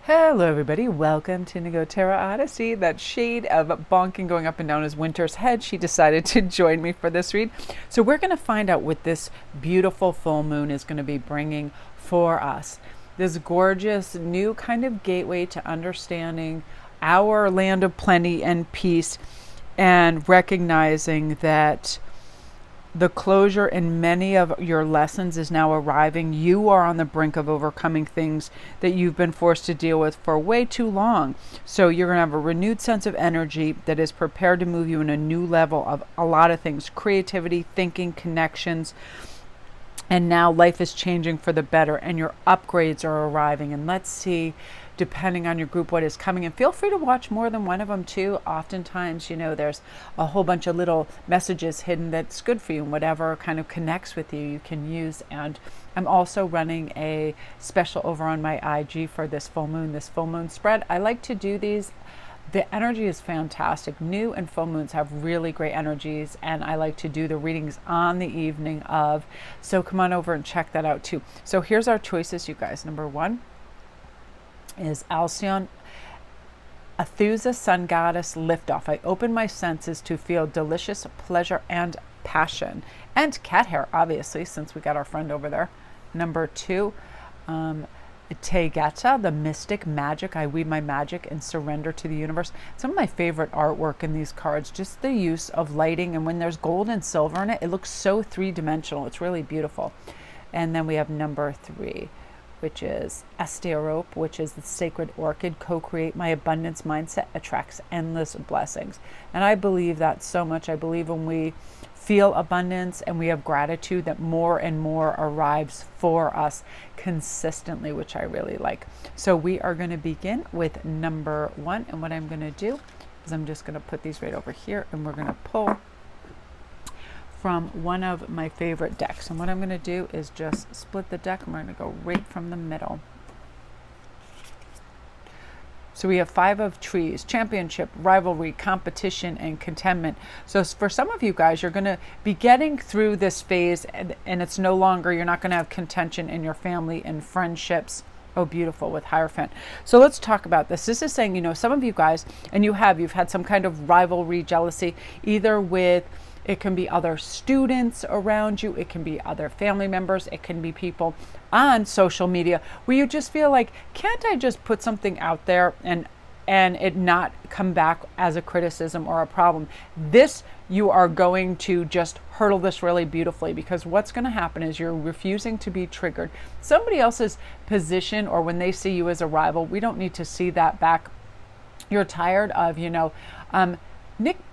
Hello everybody, welcome to Indigo Tarot Odyssey. That shade of bonking going up and down is Winter's head. She decided to join me for this read. So we're going to find out what this beautiful full moon is going to be bringing for us. This gorgeous new kind of gateway to understanding our land of plenty and peace, and recognizing that the closure in many of your lessons is now arriving. You are on the brink of overcoming things that you've been forced to deal with for way too long. So you're going to have a renewed sense of energy that is prepared to move you in a new level of a lot of things: creativity, thinking, connections. And now life is changing for the better, and your upgrades are arriving. And let's see, depending on your group, what is coming. And feel free to watch more than one of them too. Oftentimes, there's a whole bunch of little messages hidden that's good for you, and whatever kind of connects with you, you can use. And I'm also running a special over on my IG for this full moon spread. I like to do these. The energy is fantastic. New and full moons have really great energies, and I like to do the readings on the evening of. So come on over and check that out too. So here's our choices, you guys. Number one is Alcyon, Athusa, Sun Goddess, Liftoff. I open my senses to feel delicious pleasure and passion. And cat hair, obviously, since we got our friend over there. Number two, Tegeta, the mystic magic. I weave my magic and surrender to the universe. Some of my favorite artwork in these cards, just the use of lighting, and when there's gold and silver in it, it looks so three-dimensional. It's really beautiful. And then we have number three, which is Asterope, which is the sacred orchid. Co-create my abundance mindset attracts endless blessings. And I believe that so much. I believe when we feel abundance and we have gratitude, that more and more arrives for us consistently, which I really like. So we are going to begin with number one. And what I'm going to do is I'm just going to put these right over here, and we're going to pull from one of my favorite decks. And what I'm going to do is just split the deck, and we're going to go right from the middle. So we have Five of Trees, championship, rivalry, competition, and contentment. So for some of you guys, you're going to be getting through this phase, and it's no longer, you're not going to have contention in your family and friendships. Oh, beautiful, with Hierophant. So let's talk about this. This is saying, some of you guys, and you've had some kind of rivalry, jealousy, either with, it can be other students around you, it can be other family members, it can be people on social media, where you just feel like, can't I just put something out there and it not come back as a criticism or a problem? This, you are going to just hurdle this really beautifully, because what's going to happen is you're refusing to be triggered. Somebody else's position, or when they see you as a rival, we don't need to see that back. You're tired of,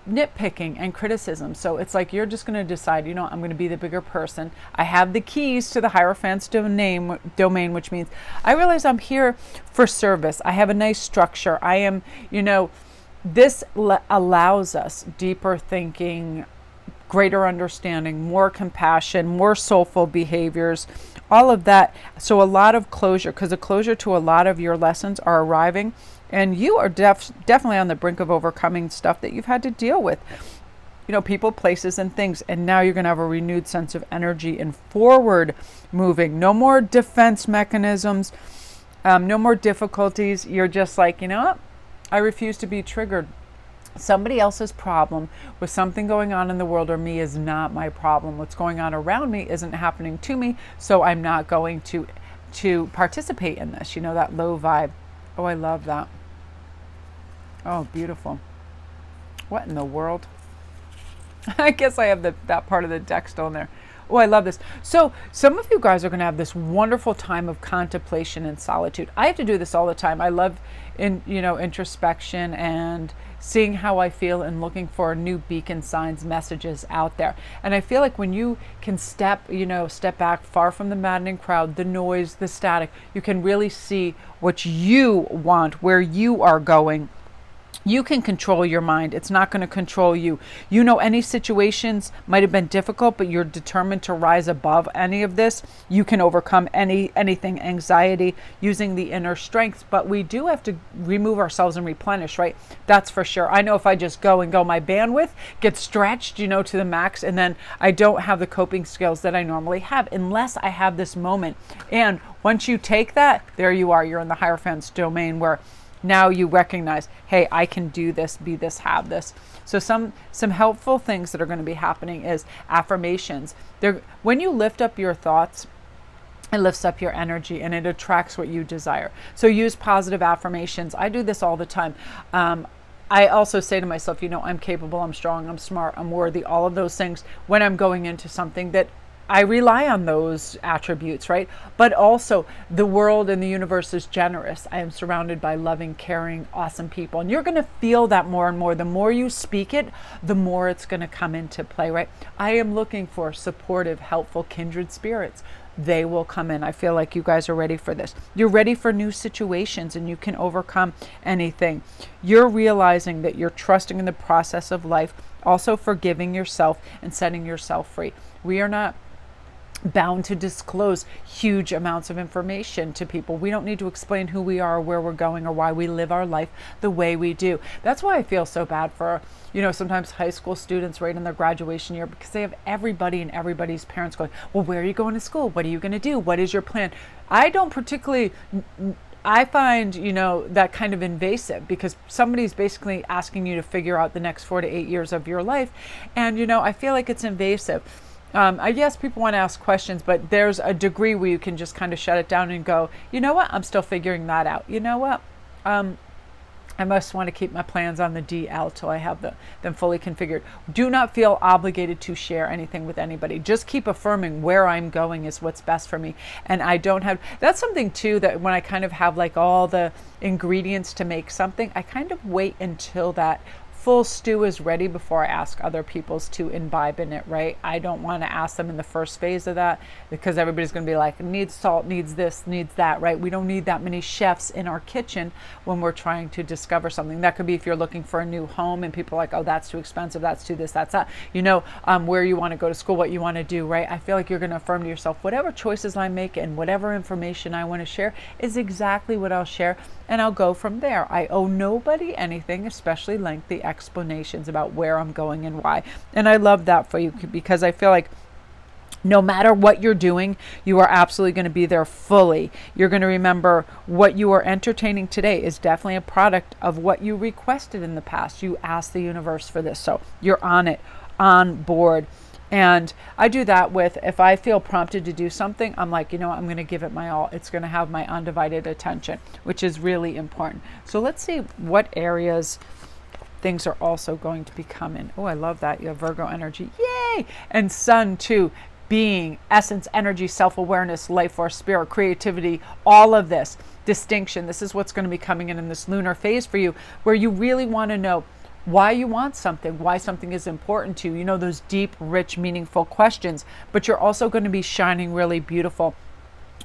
nitpicking and criticism. So it's like you're just going to decide, I'm going to be the bigger person. I have the keys to the Hierophant's domain, which means I realize I'm here for service. I have a nice structure. I am, this allows us deeper thinking, greater understanding, more compassion, more soulful behaviors, all of that. So a lot of closure, because the closure to a lot of your lessons are arriving. And you are definitely on the brink of overcoming stuff that you've had to deal with. People, places, and things. And now you're going to have a renewed sense of energy and forward moving. No more defense mechanisms. No more difficulties. You're just like, what? I refuse to be triggered. Somebody else's problem with something going on in the world or me is not my problem. What's going on around me isn't happening to me. So I'm not going to participate in this. That low vibe. Oh, I love that. Oh, beautiful. What in the world? I guess I have that part of the deck still in there. Oh, I love this. So some of you guys are going to have this wonderful time of contemplation and solitude. I have to do this all the time. I love introspection and seeing how I feel and looking for new beacon signs, messages out there. And I feel like when you can step back far from the maddening crowd, the noise, the static, you can really see what you want, where you are going. You can control your mind. It's not going to control you. You know, any situations might have been difficult, but you're determined to rise above any of this. You can overcome anything, anxiety, using the inner strength. But we do have to remove ourselves and replenish, right? That's for sure. I know if I just go, my bandwidth gets stretched, you know, to the max, and then I don't have the coping skills that I normally have unless I have this moment. And once you take that, there you are. You're in the Hierophant's domain where now you recognize, hey, I can do this, be this, have this. So some helpful things that are going to be happening is affirmations. When you lift up your thoughts, it lifts up your energy and it attracts what you desire. So use positive affirmations. I do this all the time. I also say to myself, you know, I'm capable, I'm strong, I'm smart, I'm worthy, all of those things when I'm going into something that I rely on those attributes, right? But also the world and the universe is generous. I am surrounded by loving, caring, awesome people. And you're going to feel that more and more. The more you speak it, the more it's going to come into play, right? I am looking for supportive, helpful, kindred spirits. They will come in. I feel like you guys are ready for this. You're ready for new situations and you can overcome anything. You're realizing that you're trusting in the process of life, also forgiving yourself and setting yourself free. We are not bound to disclose huge amounts of information to people. We don't need to explain who we are, or where we're going, or why we live our life the way we do. That's why I feel so bad for, you know, sometimes high school students right in their graduation year, because they have everybody and everybody's parents going, well, where are you going to school? What are you going to do? What is your plan? I don't particularly, I find, you know, that kind of invasive, because somebody's basically asking you to figure out the next 4 to 8 years of your life. And, you know, I feel like it's invasive. I guess people want to ask questions, but there's a degree where you can just kind of shut it down and go, you know what, I'm still figuring that out. You know what, I must want to keep my plans on the DL till I have them fully configured. Do not feel obligated to share anything with anybody. Just keep affirming where I'm going is what's best for me. And I don't have, that's something too, that when I kind of have like all the ingredients to make something, I kind of wait until that full stew is ready before I ask other people's to imbibe in it, right? I don't want to ask them in the first phase of that, because everybody's going to be like, needs salt, needs this, needs that, right? We don't need that many chefs in our kitchen when we're trying to discover something. That could be if you're looking for a new home and people are like, oh, that's too expensive, that's too this, that's that. You know, where you want to go to school, what you want to do, right? I feel like you're going to affirm to yourself, whatever choices I make and whatever information I want to share is exactly what I'll share, and I'll go from there. I owe nobody anything, especially lengthy explanations about where I'm going and why. And I love that for you, because I feel like no matter what you're doing, you are absolutely going to be there fully. You're going to remember what you are entertaining today is definitely a product of what you requested in the past. You asked the universe for this, so you're on it, on board. And I do that with, if I feel prompted to do something, I'm like, you know what, I'm going to give it my all. It's going to have my undivided attention, which is really important. So let's see what areas things are also going to be coming. Oh, I love that. You have Virgo energy. Yay! And Sun too. Being, essence, energy, self-awareness, life force, spirit, creativity, all of this. Distinction. This is what's going to be coming in this lunar phase for you, where you really want to know why you want something, why something is important to you. You know, those deep, rich, meaningful questions, but you're also going to be shining really beautiful.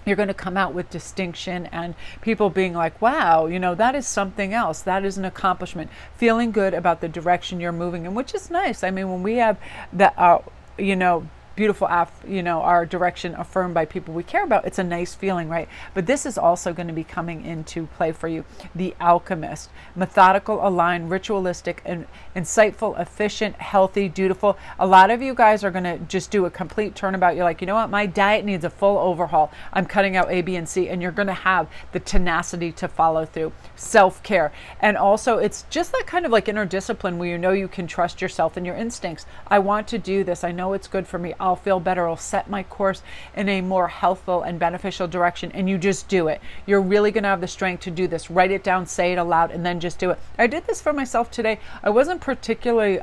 You're going to come out with distinction and people being like, wow, you know, that is something else. That is an accomplishment. Feeling good about the direction you're moving in, which is nice. I mean, when we have that, you know, beautiful, our direction affirmed by people we care about, it's a nice feeling, right? But this is also going to be coming into play for you. The alchemist, methodical, aligned, ritualistic, and insightful, efficient, healthy, dutiful. A lot of you guys are going to just do a complete turnabout. You're like, you know what? My diet needs a full overhaul. I'm cutting out A, B, and C. And you're going to have the tenacity to follow through. Self-care. And also, it's just that kind of like inner discipline where you know you can trust yourself and your instincts. I want to do this. I know it's good for me. I'll feel better. I'll set my course in a more healthful and beneficial direction. And you just do it. You're really going to have the strength to do this. Write it down, say it aloud, and then just do it. I did this for myself today. I wasn't particularly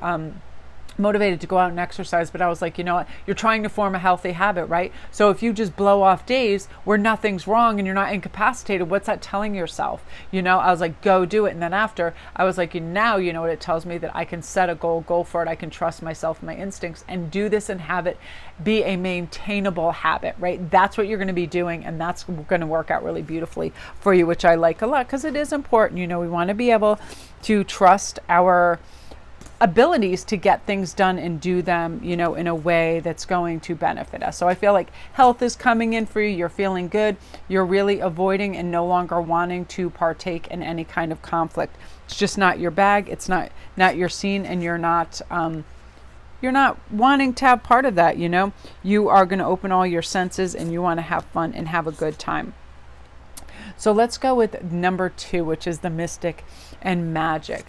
motivated to go out and exercise, but I was like, you know what, you're trying to form a healthy habit, right? So if you just blow off days where nothing's wrong and you're not incapacitated, what's that telling yourself? I was like, go do it. And then after, I was like, now you know what it tells me, that I can set a goal, go for it, I can trust myself, my instincts, and do this and have it be a maintainable habit, right? That's what you're going to be doing, and that's going to work out really beautifully for you, which I like a lot, because it is important. We want to be able to trust our abilities to get things done and do them, in a way that's going to benefit us. So I feel like health is coming in for you. You're feeling good. You're really avoiding and no longer wanting to partake in any kind of conflict. It's just not your bag. It's not your scene, and you're not wanting to have part of that. You are going to open all your senses, and you want to have fun and have a good time. So let's go with number 2, which is the mystic and magic.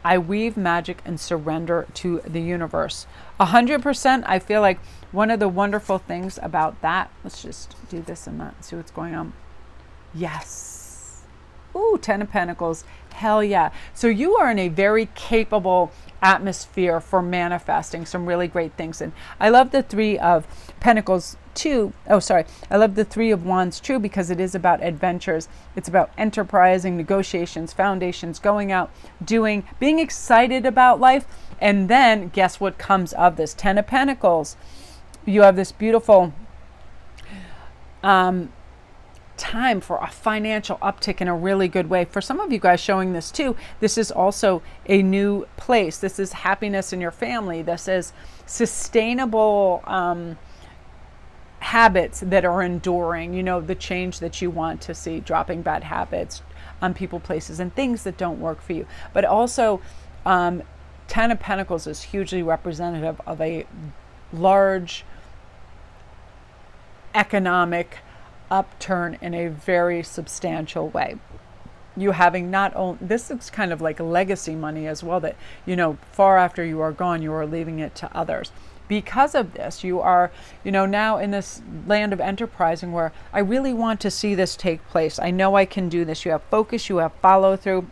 I weave magic and surrender to the universe. 100%, I feel like one of the wonderful things about that, let's just do this and that and see what's going on. Yes. Ooh, 10 of Pentacles. Hell yeah. So you are in a very capable atmosphere for manifesting some really great things. And I love the 3 of Pentacles too. I love the 3 of Wands too, because it is about adventures. It's about enterprising, negotiations, foundations, going out, doing, being excited about life. And then guess what comes of this? 10 of Pentacles. You have this beautiful time for a financial uptick in a really good way. For some of you guys showing this too, this is also a new place. This is happiness in your family. This is sustainable habits that are enduring, the change that you want to see, dropping bad habits on people, places, and things that don't work for you. But also, 10 of Pentacles is hugely representative of a large economic upturn in a very substantial way. You having not only, this is kind of like legacy money as well, that, far after you are gone, you are leaving it to others. Because of this, you are, now in this land of enterprising where I really want to see this take place. I know I can do this. You have focus, you have follow through,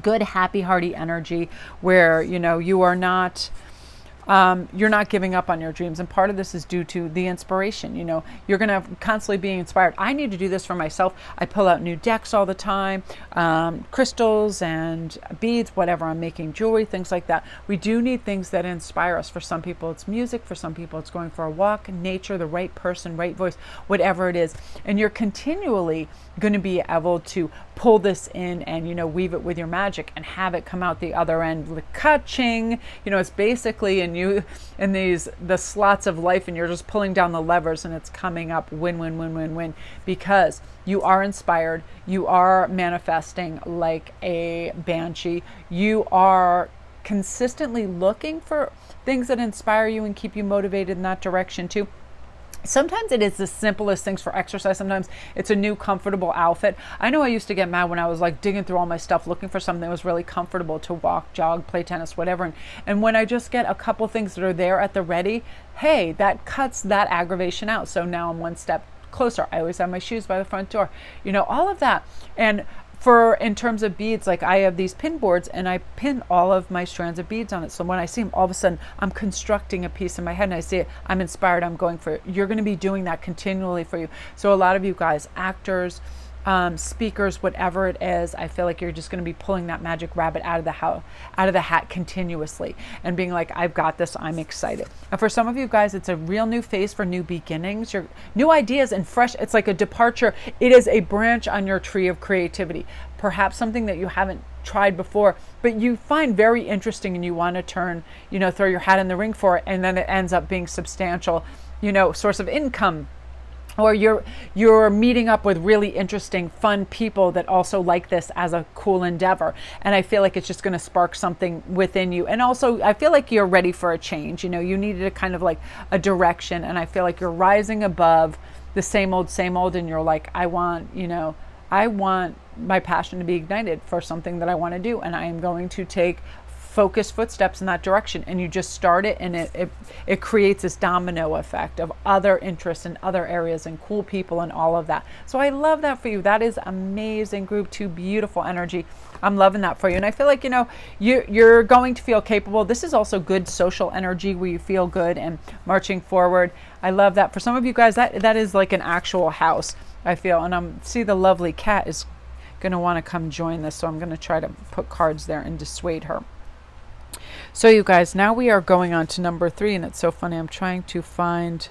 good, happy, hearty energy where, you are not, you're not giving up on your dreams. And part of this is due to the inspiration. You're going to constantly be inspired. I need to do this for myself. I pull out new decks all the time, crystals and beads, whatever. I'm making jewelry, things like that. We do need things that inspire us. For some people, it's music. For some people, it's going for a walk, nature, the right person, right voice, whatever it is. And you're continually going to be able to pull this in and, weave it with your magic and have it come out the other end. Like, ka-ching, it's basically the slots of life, and you're just pulling down the levers and it's coming up win, win, win, win, win, because you are inspired. You are manifesting like a banshee. You are consistently looking for things that inspire you and keep you motivated in that direction too. Sometimes it is the simplest things for exercise. Sometimes it's a new comfortable outfit. I know I used to get mad when I was like digging through all my stuff looking for something that was really comfortable to walk, jog, play tennis, whatever. And when I just get a couple things that are there at the ready, hey, that cuts that aggravation out. So now I'm one step closer. I always have my shoes by the front door, all of that. And in terms of beads, like I have these pin boards and I pin all of my strands of beads on it. So when I see them, all of a sudden I'm constructing a piece in my head and I see it, I'm inspired, I'm going for it. You're going to be doing that continually for you. So a lot of you guys, actors, speakers, whatever it is, I feel like you're just going to be pulling that magic rabbit out of the hat continuously and being like, I've got this, I'm excited. And for some of you guys, it's a real new phase for new beginnings, your new ideas and fresh, it's like a departure. It is a branch on your tree of creativity, perhaps something that you haven't tried before, but you find very interesting and you want to turn, throw your hat in the ring for it. And then it ends up being substantial, source of income. Or you're meeting up with really interesting, fun people that also like this as a cool endeavor. And I feel like it's just going to spark something within you. And also, I feel like you're ready for a change. You needed a kind of like a direction. And I feel like you're rising above the same old. And you're like, I want my passion to be ignited for something that I want to do. And I am going to take focused footsteps in that direction, and you just start it, and it creates this domino effect of other interests in other areas and cool people and all of that. So I love that for you. That is amazing. Group 2, beautiful energy. I'm loving that for you. And I feel like, you're going to feel capable. This is also good social energy where you feel good and marching forward. I love that. For some of you guys, that is like an actual house, I feel. And see the lovely cat is going to want to come join this. So I'm going to try to put cards there and dissuade her. So you guys, now we are going on to number 3. And it's so funny. I'm trying to find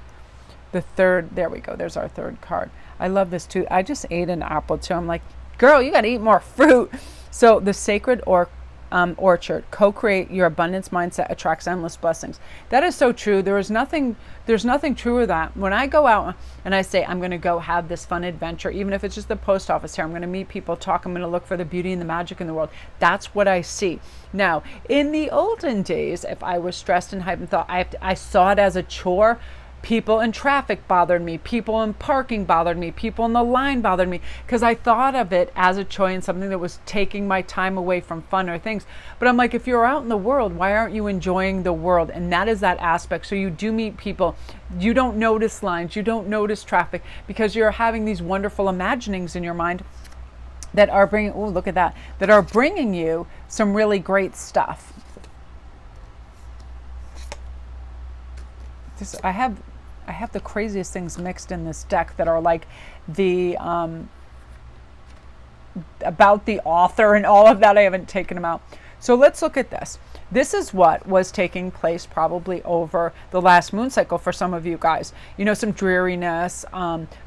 the third. There we go. There's our third card. I love this too. I just ate an apple too. I'm like, girl, you got to eat more fruit. So the sacred orchard, co-create your abundance mindset, attracts endless blessings. That is so true. There's nothing truer than that. When I go out and I say, I'm going to go have this fun adventure, even if it's just the post office here, I'm going to meet people, talk, I'm going to look for the beauty and the magic in the world. That's what I see. Now, in the olden days, if I was stressed and hyped and thought I saw it as a chore, people in traffic bothered me, people in parking bothered me, people in the line bothered me, because I thought of it as a chore and something that was taking my time away from fun or things. But I'm like, if you're out in the world, why aren't you enjoying the world? And that is that aspect. So you do meet people, you don't notice lines, you don't notice traffic, because you're having these wonderful imaginings in your mind that are bringing, oh, look at that, that are bringing you some really great stuff. I have the craziest things mixed in this deck that are like the about the author and all of that. I haven't taken them out. So let's look at this. This is what was taking place probably over the last moon cycle for some of you guys. Some dreariness,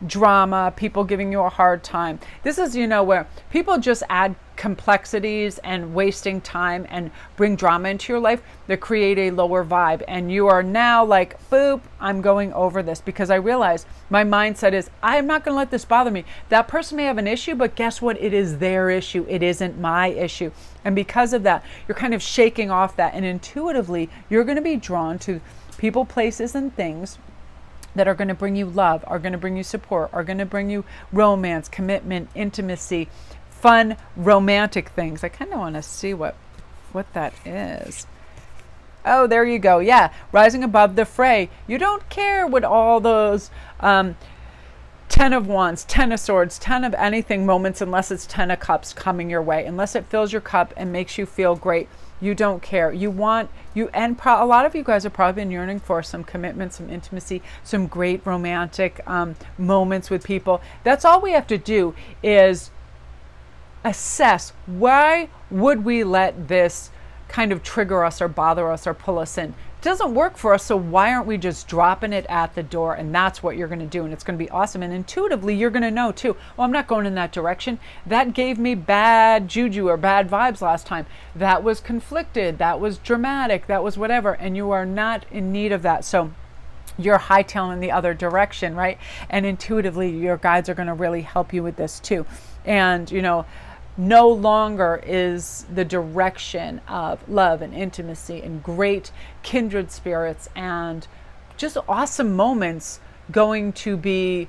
drama, people giving you a hard time. This is, where people just add complexities and wasting time and bring drama into your life that create a lower vibe. And you are now like, boop, I'm going over this, because I realize my mindset is, I'm not going to let this bother me. That person may have an issue, but guess what? It is their issue. It isn't my issue. And because of that, you're kind of shaking off that. And intuitively, you're going to be drawn to people, places, and things that are going to bring you love, are going to bring you support, are going to bring you romance, commitment, intimacy, fun, romantic things. I kind of want to see what that is. Oh, there you go. Yeah, rising above the fray. You don't care what all those 10 of Wands, 10 of Swords, 10 of anything moments, unless it's 10 of Cups coming your way, unless it fills your cup and makes you feel great. You don't care. A lot of you guys have probably been yearning for some commitment, some intimacy, some great romantic moments with people. That's all we have to do is assess, why would we let this kind of trigger us or bother us or pull us in? It doesn't work for us, so why aren't we just dropping it at the door? And that's what you're going to do, and it's going to be awesome. And intuitively, you're going to know too, well, I'm not going in that direction. That gave me bad juju or bad vibes last time. That was conflicted, that was dramatic, that was whatever, and you are not in need of that. So you're hightailing the other direction, right? And intuitively, your guides are going to really help you with this too. And no longer is the direction of love and intimacy and great kindred spirits and just awesome moments going to be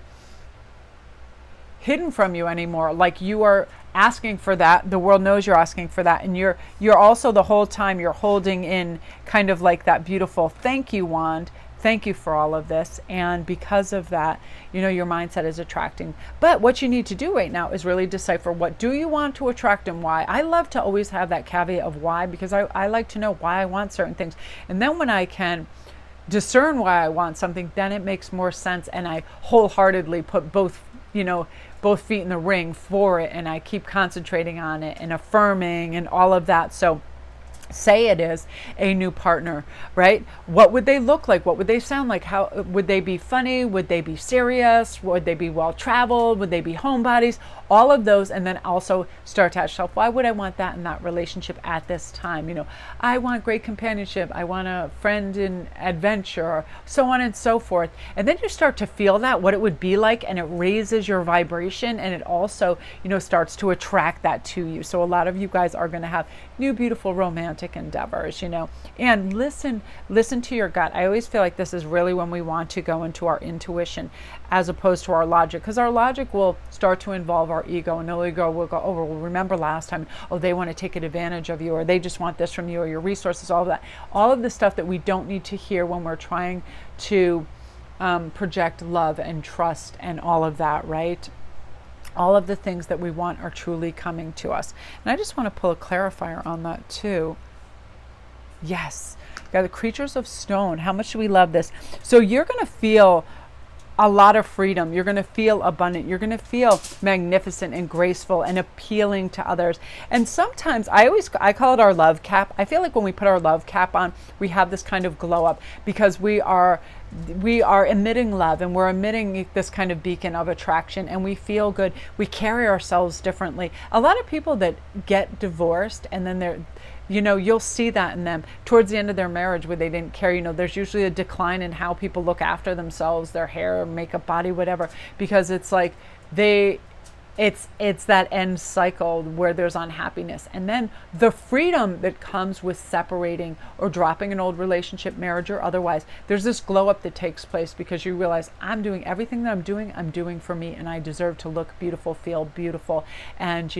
hidden from you anymore. Like, you are asking for that. The world knows you're asking for that. And you're also the whole time you're holding in kind of like that beautiful thank you wand. Thank you for all of this. And because of that, your mindset is attracting. But what you need to do right now is really decipher, what do you want to attract and why. I love to always have that caveat of why, because I like to know why I want certain things. And then when I can discern why I want something, then it makes more sense. And I wholeheartedly put both feet in the ring for it. And I keep concentrating on it and affirming and all of that. So say it is a new partner, right? What would they look like? What would they sound like? How would they be? Funny? Would they be serious? Would they be well traveled? Would they be homebodies? All of those. And then also start to ask yourself, why would I want that in that relationship at this time? I want great companionship. I want a friend in adventure, so on and so forth. And then you start to feel that, what it would be like, and it raises your vibration, and it also, starts to attract that to you. So a lot of you guys are going to have new, beautiful, romantic endeavors, and listen to your gut. I always feel like this is really when we want to go into our intuition as opposed to our logic, because our logic will start to involve our our ego, and the ego will go, oh, well, remember last time, oh, they want to take advantage of you, or they just want this from you, or your resources, all of that. All of the stuff that we don't need to hear when we're trying to project love and trust and all of that, right? All of the things that we want are truly coming to us. And I just want to pull a clarifier on that too. Yes. Got the creatures of stone. How much do we love this? So you're going to feel a lot of freedom. You're going to feel abundant. You're going to feel magnificent and graceful and appealing to others. And sometimes I call it our love cap. I feel like when we put our love cap on, we have this kind of glow up because we are emitting love, and we're emitting this kind of beacon of attraction, and we feel good. We carry ourselves differently. A lot of people that get divorced, and then you'll see that in them towards the end of their marriage where they didn't care. There's usually a decline in how people look after themselves, their hair, makeup, body, whatever, because it's like it's that end cycle where there's unhappiness. And then the freedom that comes with separating or dropping an old relationship, marriage or otherwise, there's this glow up that takes place because you realize I'm doing everything that I'm doing for me, and I deserve to look beautiful, feel beautiful, and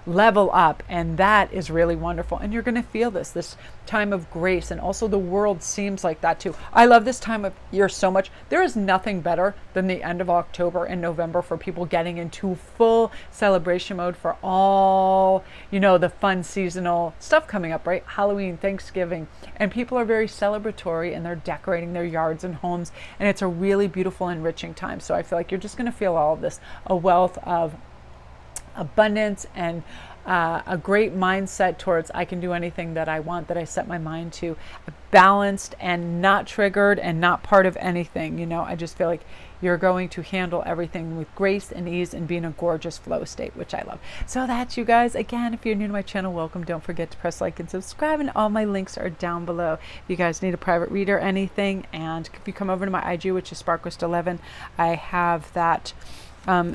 level up. And that is really wonderful. And you're going to feel this time of grace. And also the world seems like that too. I love this time of year so much. There is nothing better than the end of October and November for people getting into full celebration mode for all, the fun seasonal stuff coming up, right? Halloween, Thanksgiving, and people are very celebratory, and they're decorating their yards and homes, and it's a really beautiful, enriching time. So I feel like you're just going to feel all of this, a wealth of abundance and a great mindset towards I can do anything that I want, that I set my mind to, balanced and not triggered and not part of anything. I just feel like you're going to handle everything with grace and ease and be in a gorgeous flow state, which I love. So that's you guys. Again, if you're new to my channel, welcome. Don't forget to press like and subscribe, and all my links are down below. If you guys need a private read or anything, and if you come over to my IG, which is Sparkwist11, I have that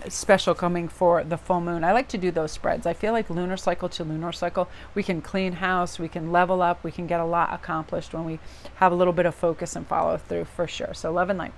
special coming for the full moon. I like to do those spreads. I feel like lunar cycle to lunar cycle, we can clean house, we can level up, we can get a lot accomplished when we have a little bit of focus and follow through, for sure. So love and light.